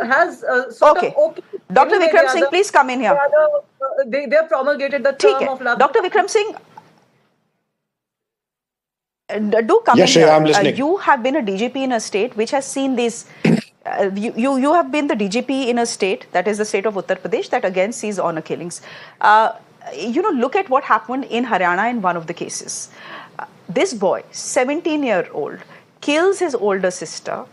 has sort of opened. Dr. Vikram Singh, please come in here. They have promulgated the term of love. Dr. Vikram Singh, do come in here. I'm listening. You have been a DGP in a state which has seen these. You have been the DGP in a state, that is the state of Uttar Pradesh, that again sees honor killings. Look at what happened in Haryana in one of the cases. This boy, 17-year-old, kills his older sister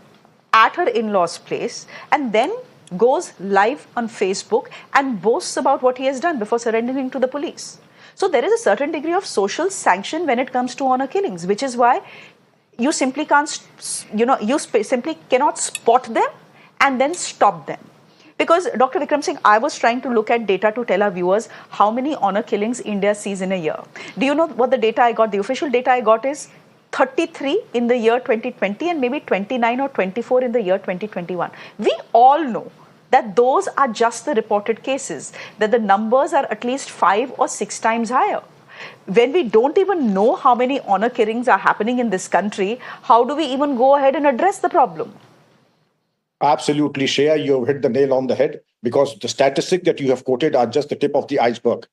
at her in-laws' place and then goes live on Facebook and boasts about what he has done before surrendering to the police. So there is a certain degree of social sanction when it comes to honor killings, which is why you simply can't, simply cannot spot them and then stop them. Because Dr. Vikram Singh, I was trying to look at data to tell our viewers how many honor killings India sees in a year. Do you know what the data I got? The official data I got is 33 in the year 2020 and maybe 29 or 24 in the year 2021. We all know that those are just the reported cases, that the numbers are at least 5 or 6 times higher. When we don't even know how many honor killings are happening in this country, how do we even go ahead and address the problem? Absolutely, Shreya, you have hit the nail on the head, because the statistics that you have quoted are just the tip of the iceberg.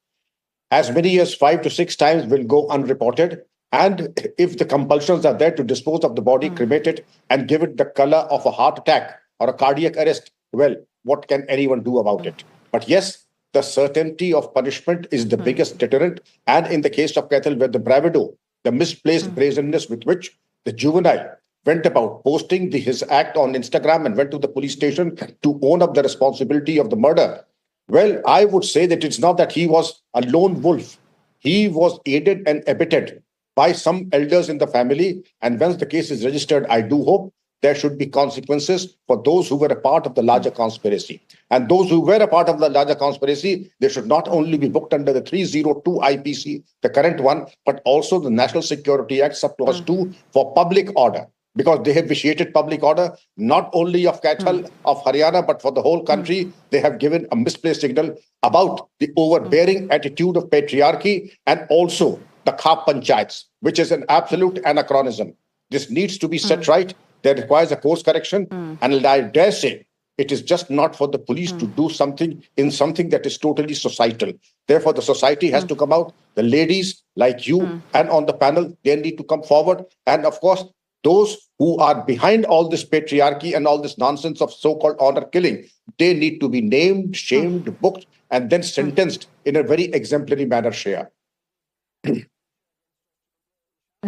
As many as 5 to 6 times will go unreported. And if the compulsions are there to dispose of the body, cremate it, and give it the color of a heart attack or a cardiac arrest, well, what can anyone do about it? But yes, the certainty of punishment is the biggest deterrent. And in the case of Kaithal, where the bravado, the misplaced brazenness with which the juvenile went about posting his act on Instagram and went to the police station to own up the responsibility of the murder, well, I would say that it's not that he was a lone wolf. He was aided and abetted by some elders in the family. And once the case is registered, I do hope there should be consequences for those who were a part of the larger conspiracy. And those who were a part of the larger conspiracy, they should not only be booked under the 302 IPC, the current one, but also the National Security Act, Sub-Clause 2, for public order. Because they have vitiated public order, not only of Kaithal, of Haryana, but for the whole country. They have given a misplaced signal about the overbearing attitude of patriarchy and also the Khap Panchayats, which is an absolute anachronism. This needs to be set right. That requires a course correction. And I dare say, it is just not for the police to do something in something that is totally societal. Therefore, the society has to come out. The ladies like you and on the panel, they need to come forward. And of course, those who are behind all this patriarchy and all this nonsense of so-called honor killing, they need to be named, shamed, booked, and then sentenced in a very exemplary manner, Shreya.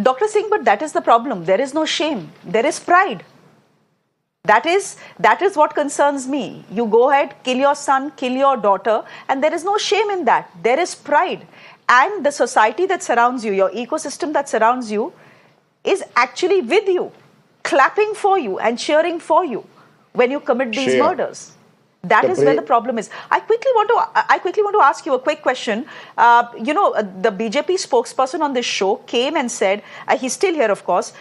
Dr. Singh, but that is the problem. There is no shame. There is pride. That is what concerns me. You go ahead, kill your son, kill your daughter, and there is no shame in that. There is pride. And the society that surrounds you, your ecosystem that surrounds you, is actually with you, clapping for you and cheering for you when you commit these murders. That is where the problem is. I quickly want to ask you a quick question. The BJP spokesperson on this show came and said, he's still here, of course.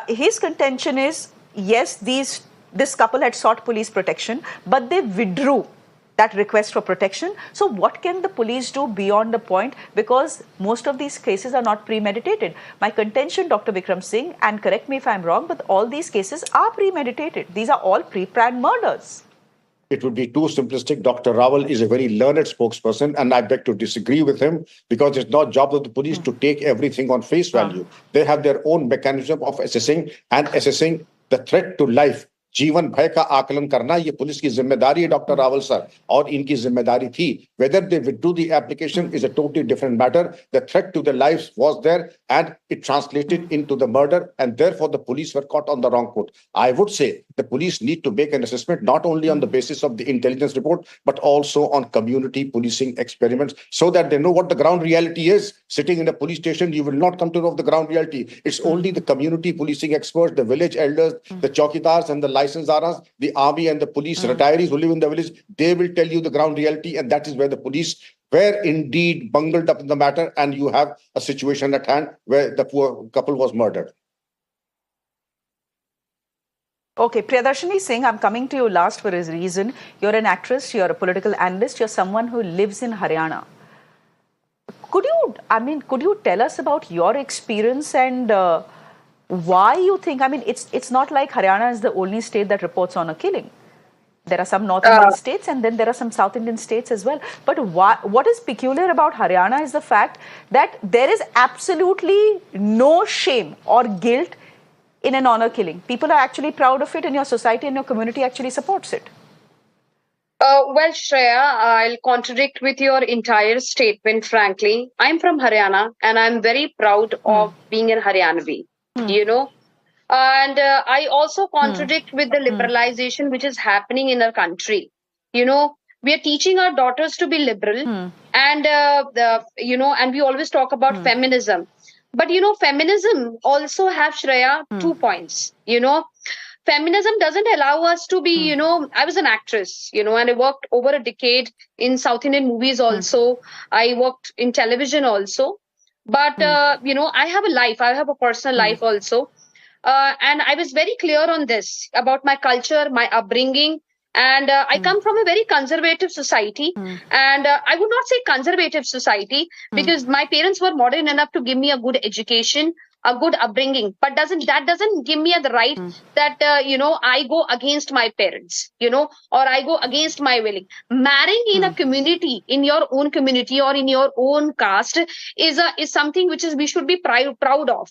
His contention is, yes, this couple had sought police protection, but they withdrew that request for protection. So what can the police do beyond the point? Because most of these cases are not premeditated. My contention, Dr. Vikram Singh, and correct me if I'm wrong, but all these cases are premeditated. These are all pre-planned murders. It would be too simplistic. Dr. Rawal is a very learned spokesperson, and I beg to disagree with him, because it's not job of the police to take everything on face value. They have their own mechanism of assessing the threat to life. जीवन भय का आकलन करना ये police की जिम्मेदारी है, doctor Rawal sir, और इनकी जिम्मेदारी थी. Whether they withdrew the application is a totally different matter. The threat to their lives was there, and it translated into the murder, and therefore the police were caught on the wrong foot. I would say the police need to make an assessment not only on the basis of the intelligence report, but also on community policing experiments, so that they know what the ground reality is. Sitting in a police station, you will not come to know the ground reality. It's only the community policing experts, the village elders, the chowkidars and the licensed aras, the army and the police retirees who live in the village. They will tell you the ground reality, and that is where the police were indeed bungled up in the matter, and you have a situation at hand where the poor couple was murdered. Okay, Priyadarshani Singh, I'm coming to you last for a reason. You're an actress, you're a political analyst, you're someone who lives in Haryana. Could you tell us about your experience and why you think, it's not like Haryana is the only state that reports on a killing. There are some North Indian states and then there are some South Indian states as well. But what is peculiar about Haryana is the fact that there is absolutely no shame or guilt in an honor killing. People are actually proud of it and your society and your community actually supports it. Well, Shreya, I'll contradict with your entire statement, frankly. I'm from Haryana and I'm very proud of being a Haryanavi, you know. And I also contradict with the liberalization which is happening in our country. You know, we are teaching our daughters to be liberal and, and we always talk about feminism. But, you know, feminism also have, Shreya, 2 points, you know. Feminism doesn't allow us to be, you know, I was an actress, you know, and I worked over a decade in South Indian movies also. I worked in television also. But, you know, I have a life. I have a personal life also. And I was very clear on this about my culture, my upbringing. And I come from a very conservative society. And I would not say conservative society because my parents were modern enough to give me a good education, a good upbringing. But that doesn't give me the right that, you know, I go against my parents, you know, or I go against my willing. Marrying in a community, in your own community or in your own caste is something which we should be proud of.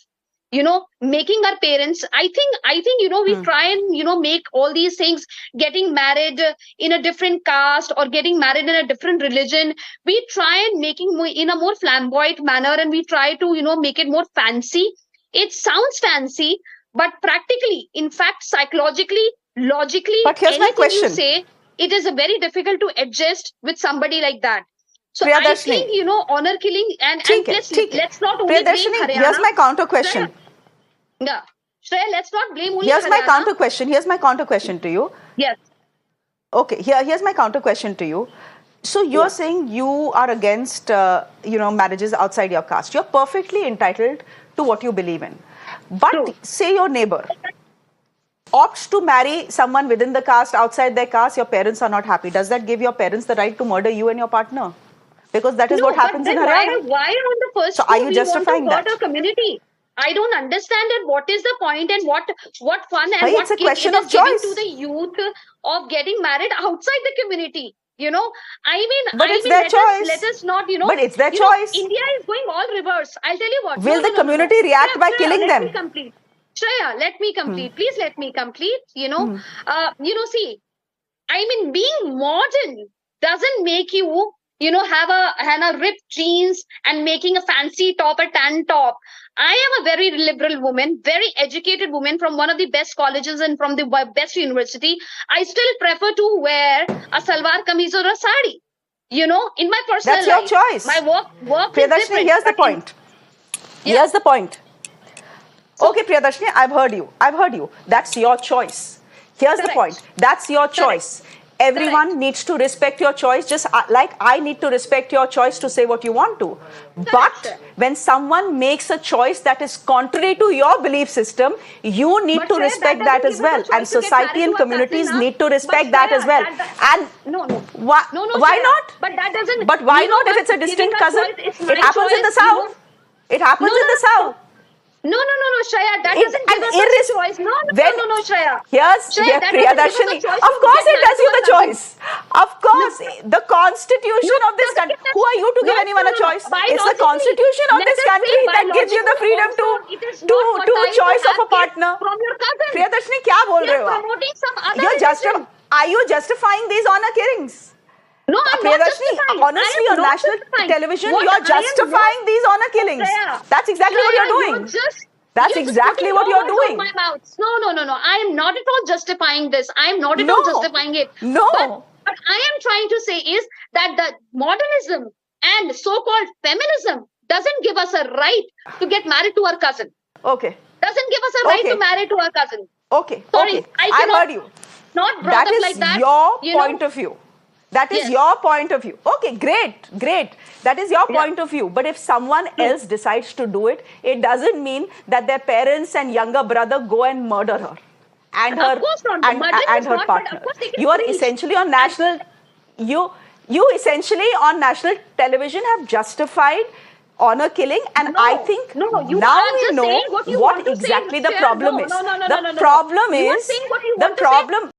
You know, making our parents, I think, you know, we try and, you know, make all these things, getting married in a different caste or getting married in a different religion. We try and making in a more flamboyant manner and we try to, you know, make it more fancy. It sounds fancy, but practically, in fact, psychologically, logically, but here's my question. You say, it is very difficult to adjust with somebody like that. So I think, you know, honor killing and let's not only blame Haryana. Here's my counter question. Yeah. Shreya, let's not blame only Here's Haryana. my counter question. Here's my counter question to you. Yes. Okay, here's my counter question to you. So you're saying you are against, you know, marriages outside your caste. You're perfectly entitled to what you believe in. But say your neighbor opts to marry someone within the caste, outside their caste, your parents are not happy. Does that give your parents the right to murder you and your partner? Because that is what happens in Haryana. Why on the first so are you justifying that? Our community? I don't understand it. What is the point and what fun and what it's a question of choice to the youth of getting married outside the community? You know, I mean, but it's their choice. Let us not, you know. But it's their choice. India is going all reverse. I'll tell you what. Will the community react by killing them? Let me complete. Shreya, let me complete. Please let me complete. You know, see, I mean, being modern doesn't make you, you know, have a ripped jeans and making a fancy top, a tan top. I am a very liberal woman, very educated woman from one of the best colleges and from the best university. I still prefer to wear a salwar kameez or a sari. You know, in my personal life. That's your choice. My work is different. Here's the point. Here's the point. Okay, Priyadarshani, I've heard you. That's your choice. Here's the point. That's your choice. Everyone needs to respect your choice, just like I need to respect your choice to say what you want to. But when someone makes a choice that is contrary to your belief system, you need to respect that as well. And society and communities need to respect that as well. And why not? But that doesn't. But why not if it's a distant cousin? It happens in the South. It happens in the South. No, Shreya, that doesn't give us a choice. No, Shreya. Here's Priyadarshani. Of course it does you the choice. Of course, the constitution of this country. Who are you to give anyone a choice? It's the constitution of this country that gives you the freedom to choice of a partner. Priyadarshani, क्या बोल रहे हो आप? Are you justifying these honor killings? No, I'm not justifying. Honestly, on national television, you're justifying these honor killings. That's exactly what you're doing. That's exactly what you're doing. My mouth. No. I am not at all justifying this. I am not at all justifying it. No. But I am trying to say is that the modernism and so-called feminism doesn't give us a right to get married to our cousin. Okay. Doesn't give us a right to marry to our cousin. Okay. Sorry, okay. I heard you. Not brought up like that. That is your point of view. That is your point of view. Okay, great. That is your point of view. But if someone else decides to do it, it doesn't mean that their parents and younger brother go and murder her and her partner. You are essentially on national. You essentially on national television have justified honor killing, and I think now we know what exactly the problem is. The problem is the problem.